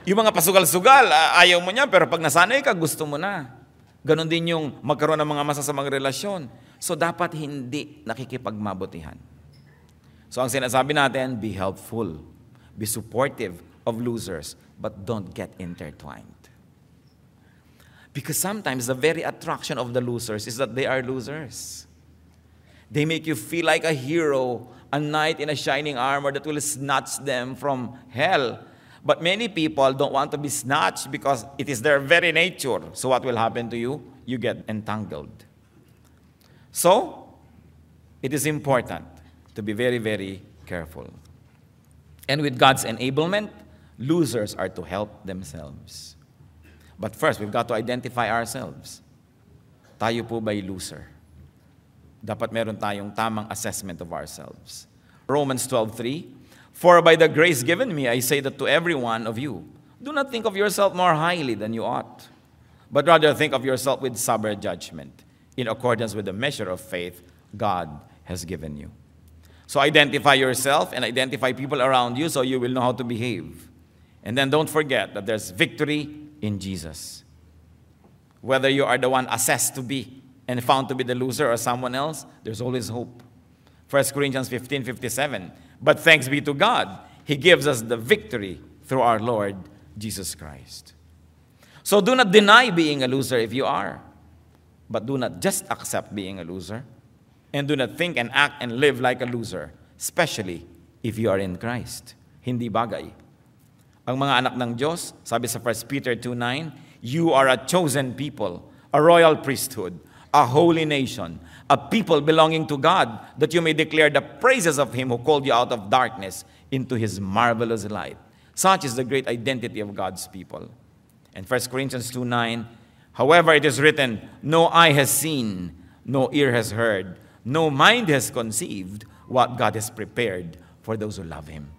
Yung mga pasugal-sugal, ayaw mo niya, pero pag nasanay ka, gusto mo na. Ganun din yung magkaroon ng mga masasamang relasyon. So, dapat hindi nakikipagmabutihan. So ang sinasabi natin, be helpful, be supportive of losers, but don't get intertwined. Because sometimes the very attraction of the losers is that they are losers. They make you feel like a hero, a knight in a shining armor that will snatch them from hell. But many people don't want to be snatched because it is their very nature. So what will happen to you? You get entangled. So, it is important to be very, very careful. And with God's enablement, losers are to help themselves. But first, we've got to identify ourselves. Tayo po ba'y loser? Dapat meron tayong tamang assessment of ourselves. Romans 12:3, for by the grace given me, I say that to every one of you, do not think of yourself more highly than you ought, but rather think of yourself with sober judgment, in accordance with the measure of faith God has given you. So identify yourself and identify people around you so you will know how to behave. And then don't forget that there's victory in Jesus. Whether you are the one assessed to be and found to be the loser or someone else, there's always hope. 1 Corinthians 15:57, but thanks be to God, He gives us the victory through our Lord Jesus Christ. So do not deny being a loser if you are, but do not just accept being a loser, and do not think and act and live like a loser, especially if you are in Christ. Hindi bagay. Ang mga anak ng Diyos, sabi sa 1 Peter 2:9, you are a chosen people, a royal priesthood, a holy nation, a people belonging to God, that you may declare the praises of Him who called you out of darkness into His marvelous light. Such is the great identity of God's people. And 1 Corinthians 2:9, however it is written, no eye has seen, no ear has heard, no mind has conceived what God has prepared for those who love Him.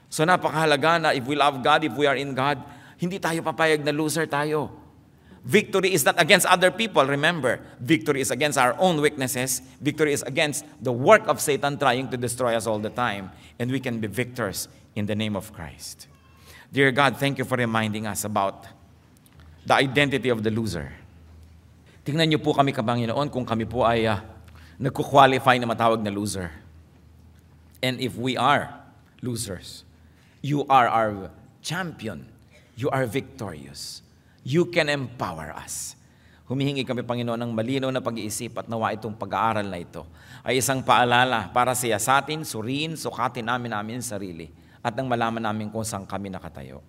So napakahalaga na if we love God, if we are in God, hindi tayo papayag na loser tayo. Victory is not against other people, remember. Victory is against our own weaknesses. Victory is against the work of Satan trying to destroy us all the time. And we can be victors in the name of Christ. Dear God, thank you for reminding us about the identity of the loser. Tingnan niyo po kami, Panginoon, kung kami po ay nagko-qualify na matawag na loser. And if we are losers, you are our champion. You are victorious. You can empower us. Humihingi kami, Panginoon, ng malinaw na pag-iisip at nawa itong pag-aaral na ito ay isang paalala para siya sa atin, suriin, sukatin namin sarili at nang malaman namin kung saan kami nakatayo.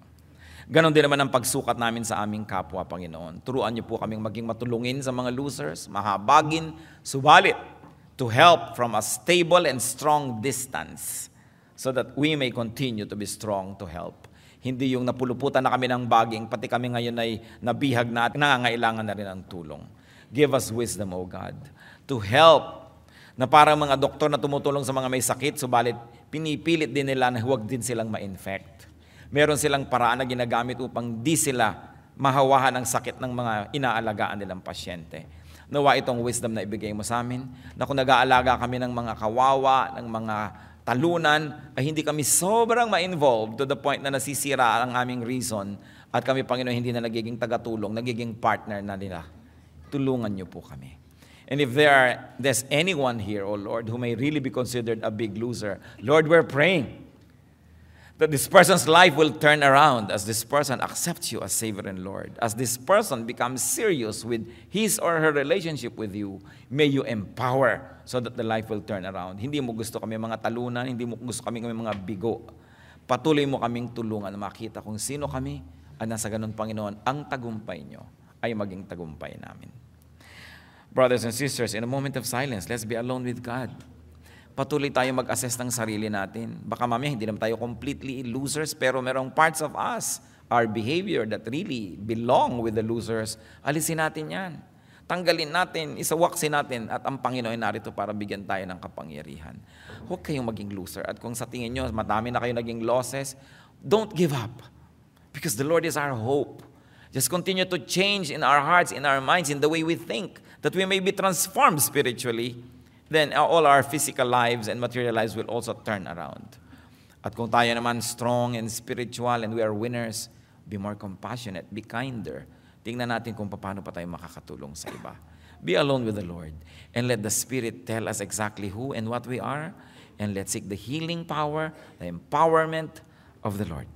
Ganon din naman ang pagsukat namin sa aming kapwa, Panginoon. Turuan niyo po kaming maging matulungin sa mga losers, mahabagin, subalit, to help from a stable and strong distance, so that we may continue to be strong to help. Hindi yung napuluputan na kami ng baging, pati kami ngayon ay nabihag na at nangangailangan na rin ng tulong. Give us wisdom, O God, to help, na parang mga doktor na tumutulong sa mga may sakit, subalit pinipilit din nila na huwag din silang ma-infect. Meron silang paraan na ginagamit upang di sila mahawahan ang sakit ng mga inaalagaan nilang pasyente. Nawa itong wisdom na ibigay mo sa amin, na kung nag-aalaga kami ng mga kawawa, ng mga talunan, ay hindi kami sobrang ma-involved to the point na nasisira ang aming reason at kami, Panginoon, hindi na nagiging tagatulong, nagiging partner na nila. Tulungan niyo po kami. And if there's anyone here, O Lord, who may really be considered a big loser, Lord, we're praying that this person's life will turn around as this person accepts you as Savior and Lord. As this person becomes serious with his or her relationship with you, may you empower so that the life will turn around. Hindi mo gusto kami mga talunan, hindi mo gusto kami mga bigo. Patuloy mo kaming tulungan na makita kung sino kami at nasa ganun, Panginoon, ang tagumpay nyo ay maging tagumpay namin. Brothers and sisters, in a moment of silence, let's be alone with God. Patuloy tayo mag-assess ng sarili natin. Baka mamaya hindi naman tayo completely losers, pero merong parts of us, our behavior that really belong with the losers, alisin natin yan. Tanggalin natin, isawaksin natin, at ang Panginoon ay narito para bigyan tayo ng kapangyarihan. Huwag kayong maging loser. At kung sa tingin nyo, madami na kayo naging losses, don't give up. Because the Lord is our hope. Just continue to change in our hearts, in our minds, in the way we think, that we may be transformed spiritually. Then all our physical lives and material lives will also turn around. At kung tayo naman strong and spiritual and we are winners, be more compassionate, be kinder. Tingnan natin kung paano pa tayo makakatulong sa iba. Be alone with the Lord and let the Spirit tell us exactly who and what we are, and let's seek the healing power, the empowerment of the Lord.